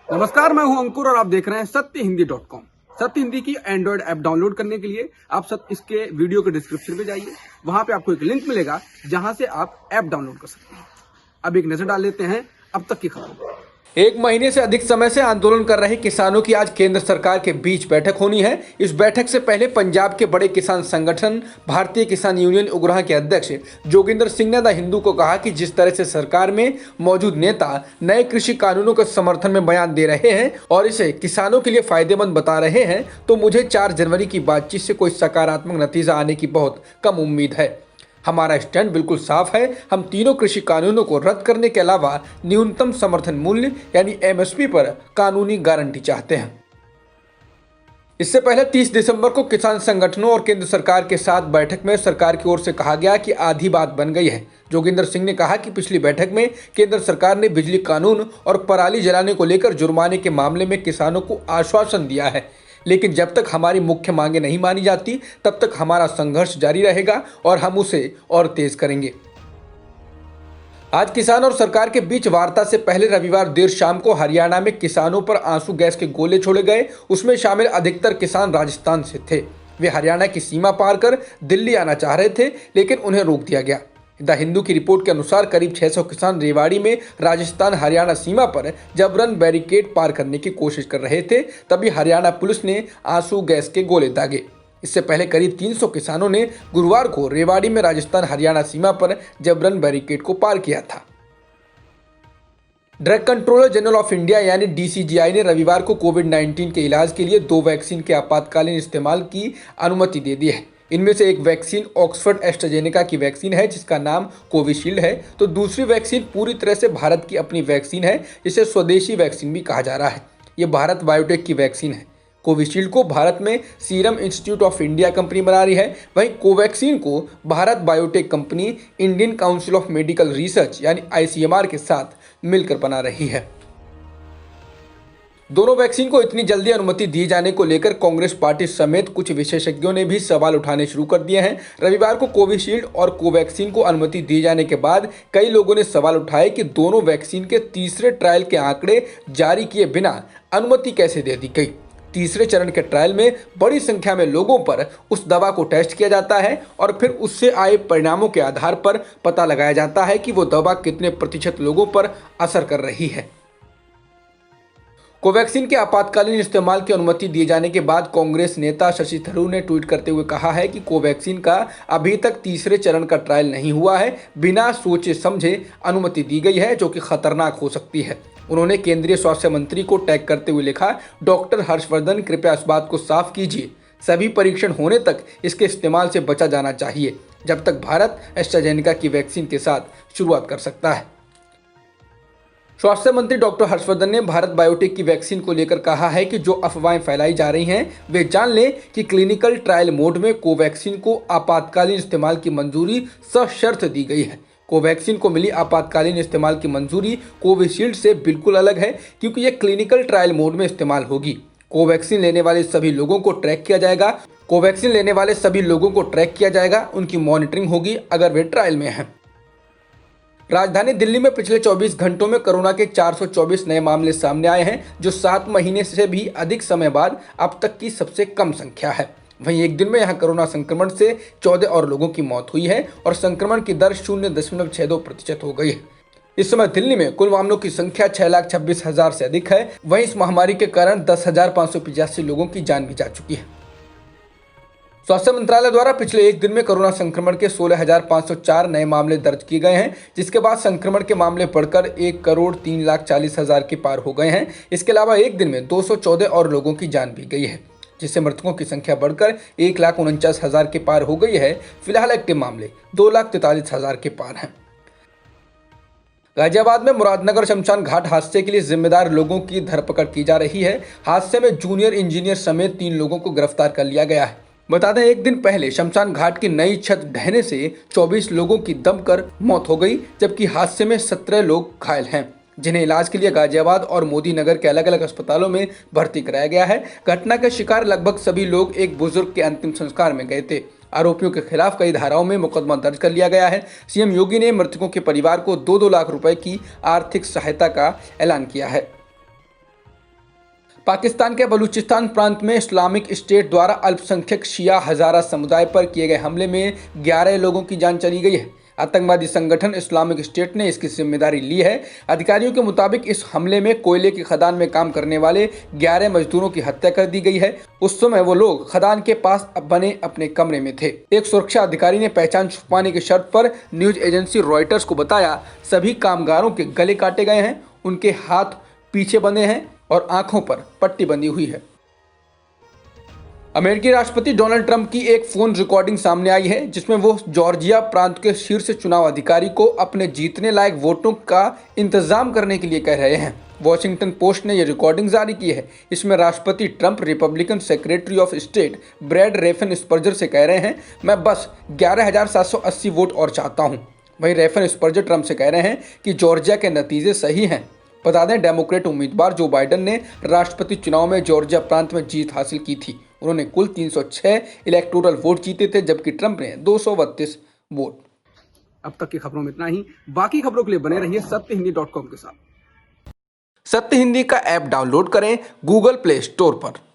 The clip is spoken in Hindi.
नमस्कार, मैं हूं अंकुर और आप देख रहे हैं सत्यहिंदी.com। सत्य हिंदी की एंड्रॉइड ऐप डाउनलोड करने के लिए आप इसके वीडियो के डिस्क्रिप्शन में जाइए। वहां पे आपको एक लिंक मिलेगा जहां से आप ऐप डाउनलोड कर सकते हैं। अब एक नजर डाल लेते हैं अब तक की खबरों। एक महीने से अधिक समय से आंदोलन कर रहे किसानों की आज केंद्र सरकार के बीच बैठक होनी है। इस बैठक से पहले पंजाब के बड़े किसान संगठन भारतीय किसान यूनियन उग्रह के अध्यक्ष जोगिंदर सिंह ने द हिंदू को कहा कि जिस तरह से सरकार में मौजूद नेता नए कृषि कानूनों के समर्थन में बयान दे रहे हैं और इसे किसानों के लिए फायदेमंद बता रहे हैं, तो मुझे 4 जनवरी की बातचीत से कोई सकारात्मक नतीजा आने की बहुत कम उम्मीद है। हमारा स्टैंड बिल्कुल साफ है। हम तीनों कृषि कानूनों को रद्द करने के अलावा न्यूनतम समर्थन मूल्य यानी एमएसपी पर कानूनी गारंटी चाहते हैं। इससे पहले 30 दिसंबर को किसान संगठनों और केंद्र सरकार के साथ बैठक में सरकार की ओर से कहा गया कि आधी बात बन गई है। जोगिंदर सिंह ने कहा कि पिछली बैठक में केंद्र सरकार ने बिजली कानून और पराली जलाने को लेकर जुर्माने के मामले में किसानों को आश्वासन दिया है, लेकिन जब तक हमारी मुख्य मांगें नहीं मानी जाती तब तक हमारा संघर्ष जारी रहेगा और हम उसे और तेज करेंगे। आज किसान और सरकार के बीच वार्ता से पहले रविवार देर शाम को हरियाणा में किसानों पर आंसू गैस के गोले छोड़े गए। उसमें शामिल अधिकतर किसान राजस्थान से थे। वे हरियाणा की सीमा पार कर दिल्ली आना चाह रहे थे, लेकिन उन्हें रोक दिया गया। द हिंदू की रिपोर्ट के अनुसार करीब 600 किसान रेवाड़ी में राजस्थान हरियाणा सीमा पर जबरन बैरिकेड पार करने की कोशिश कर रहे थे, तभी हरियाणा पुलिस ने आंसू गैस के गोले दागे। इससे पहले करीब 300 किसानों ने गुरुवार को रेवाड़ी में राजस्थान हरियाणा सीमा पर जबरन बैरिकेड को पार किया था। Drug controller general of India यानी डीसीजीआई ने रविवार को कोविड-19 के इलाज के लिए 2 वैक्सीन के आपातकालीन इस्तेमाल की अनुमति दे दी है। इनमें से एक वैक्सीन ऑक्सफर्ड एस्ट्राजेनेका की वैक्सीन है जिसका नाम कोविशील्ड है, तो दूसरी वैक्सीन पूरी तरह से भारत की अपनी वैक्सीन है जिसे स्वदेशी वैक्सीन भी कहा जा रहा है। ये भारत बायोटेक की वैक्सीन है। कोविशील्ड को भारत में serum institute of India company बना रही है, वहीं कोवैक्सीन को Bharat biotech company Indian council of medical research यानी आईसीएमआर के साथ मिलकर बना रही है। दोनों वैक्सीन को इतनी जल्दी अनुमति दिए जाने को लेकर कांग्रेस पार्टी समेत कुछ विशेषज्ञों ने भी सवाल उठाने शुरू कर दिए हैं। रविवार को कोविशील्ड और कोवैक्सीन को अनुमति दिए जाने के बाद कई लोगों ने सवाल उठाए कि दोनों वैक्सीन के तीसरे ट्रायल के आंकड़े जारी किए बिना अनुमति कैसे दे दी गई। तीसरे चरण के ट्रायल में बड़ी संख्या में लोगों पर उस दवा को टेस्ट किया जाता है और फिर उससे आए परिणामों के आधार पर पता लगाया जाता है कि वो दवा कितने प्रतिशत लोगों पर असर कर रही है। कोवैक्सीन के आपातकालीन इस्तेमाल की अनुमति दिए जाने के बाद कांग्रेस नेता शशि थरूर ने ट्वीट करते हुए कहा है कि कोवैक्सीन का अभी तक तीसरे चरण का ट्रायल नहीं हुआ है, बिना सोचे समझे अनुमति दी गई है जो कि खतरनाक हो सकती है। उन्होंने केंद्रीय स्वास्थ्य मंत्री को टैग करते हुए लिखा, डॉक्टर हर्षवर्धन कृपया इस बात को साफ कीजिए, सभी परीक्षण होने तक इसके इस्तेमाल से बचा जाना चाहिए जब तक भारत एस्ट्राजेनेका की वैक्सीन के साथ शुरुआत कर सकता है। स्वास्थ्य मंत्री डॉक्टर हर्षवर्धन ने भारत बायोटेक की वैक्सीन को लेकर कहा है कि जो अफवाहें फैलाई जा रही हैं वे जान लें कि क्लिनिकल ट्रायल मोड में कोवैक्सीन को आपातकालीन इस्तेमाल की मंजूरी सशर्त दी गई है। कोवैक्सीन को मिली आपातकालीन इस्तेमाल की मंजूरी कोविशील्ड से बिल्कुल अलग है क्योंकि यह क्लिनिकल ट्रायल मोड में इस्तेमाल होगी। कोवैक्सीन लेने वाले सभी लोगों को ट्रैक किया जाएगा, उनकी मॉनिटरिंग होगी अगर वे ट्रायल में हैं। राजधानी दिल्ली में पिछले 24 घंटों में कोरोना के 424 नए मामले सामने आए हैं, जो 7 महीने से भी अधिक समय बाद अब तक की सबसे कम संख्या है। वहीं एक दिन में यहां कोरोना संक्रमण से 14 और लोगों की मौत हुई है और संक्रमण की दर 0.62% हो गई है। इस समय दिल्ली में कुल मामलों की संख्या 6,26,000 से अधिक है। वहीं इस महामारी के कारण 10,585 लोगों की जान भी जा चुकी है। स्वास्थ्य मंत्रालय द्वारा पिछले एक दिन में कोरोना संक्रमण के 16,504 नए मामले दर्ज किए गए हैं, जिसके बाद संक्रमण के मामले बढ़कर 1,03,40,000 के पार हो गए हैं। इसके अलावा एक दिन में 214 और लोगों की जान भी गई है, जिससे मृतकों की संख्या बढ़कर 1,49,000 के पार हो गई है। फिलहाल एक्टिव मामले 2,43,000 के पार हैं। गाजियाबाद में मुरादनगर शमशान घाट हादसे के लिए जिम्मेदार लोगों की धरपकड़ की जा रही है। हादसे में जूनियर इंजीनियर समेत 3 लोगों को गिरफ्तार कर लिया गया है। बता दें, एक दिन पहले शमशान घाट की नई छत ढहने से 24 लोगों की दबकर मौत हो गई, जबकि हादसे में 17 लोग घायल हैं, जिन्हें इलाज के लिए गाजियाबाद और मोदी नगर के अलग अलग अस्पतालों में भर्ती कराया गया है। घटना के शिकार लगभग सभी लोग एक बुजुर्ग के अंतिम संस्कार में गए थे। आरोपियों के खिलाफ कई धाराओं में मुकदमा दर्ज कर लिया गया है। सीएम योगी ने मृतकों के परिवार को 2-2 लाख रुपए की आर्थिक सहायता का ऐलान किया है। पाकिस्तान के बलूचिस्तान प्रांत में इस्लामिक स्टेट द्वारा अल्पसंख्यक शिया हजारा समुदाय पर किए गए हमले में 11 लोगों की जान चली गई है। आतंकवादी संगठन इस्लामिक स्टेट ने इसकी जिम्मेदारी ली है। अधिकारियों के मुताबिक इस हमले में कोयले की खदान में काम करने वाले 11 मजदूरों की हत्या कर दी गई है। उस समय वो लोग खदान के पास बने अपने कमरे में थे। एक सुरक्षा अधिकारी ने पहचान छुपाने की शर्त पर न्यूज एजेंसी रॉयटर्स को बताया, सभी कामगारों के गले काटे गए हैं, उनके हाथ पीछे बंधे हैं और आंखों पर पट्टी बंधी हुई है। अमेरिकी राष्ट्रपति डोनाल्ड ट्रंप की एक फोन रिकॉर्डिंग सामने आई है जिसमें वो जॉर्जिया प्रांत के शीर्ष चुनाव अधिकारी को अपने जीतने लायक वोटों का इंतजाम करने के लिए कह रहे हैं। वॉशिंगटन पोस्ट ने यह रिकॉर्डिंग जारी की है। इसमें राष्ट्रपति Trump Republican secretary of state Brad Raffensperger से कह रहे हैं, मैं बस 11,780 वोट और चाहता हूं। वहीं रेफन-स्पर्जर ट्रंप से कह रहे हैं कि जॉर्जिया के नतीजे सही हैं। बता दें, डेमोक्रेट उम्मीदवार जो बाइडेन ने राष्ट्रपति चुनाव में जॉर्जिया प्रांत में जीत हासिल की थी। उन्होंने कुल 306 इलेक्टोरल वोट जीते थे, जबकि ट्रंप ने 232 वोट। अब तक की खबरों में इतना ही। बाकी खबरों के लिए बने रहिए सत्यहिंदी.com के साथ। सत्य हिंदी का ऐप डाउनलोड करें गूगल प्ले स्टोर पर।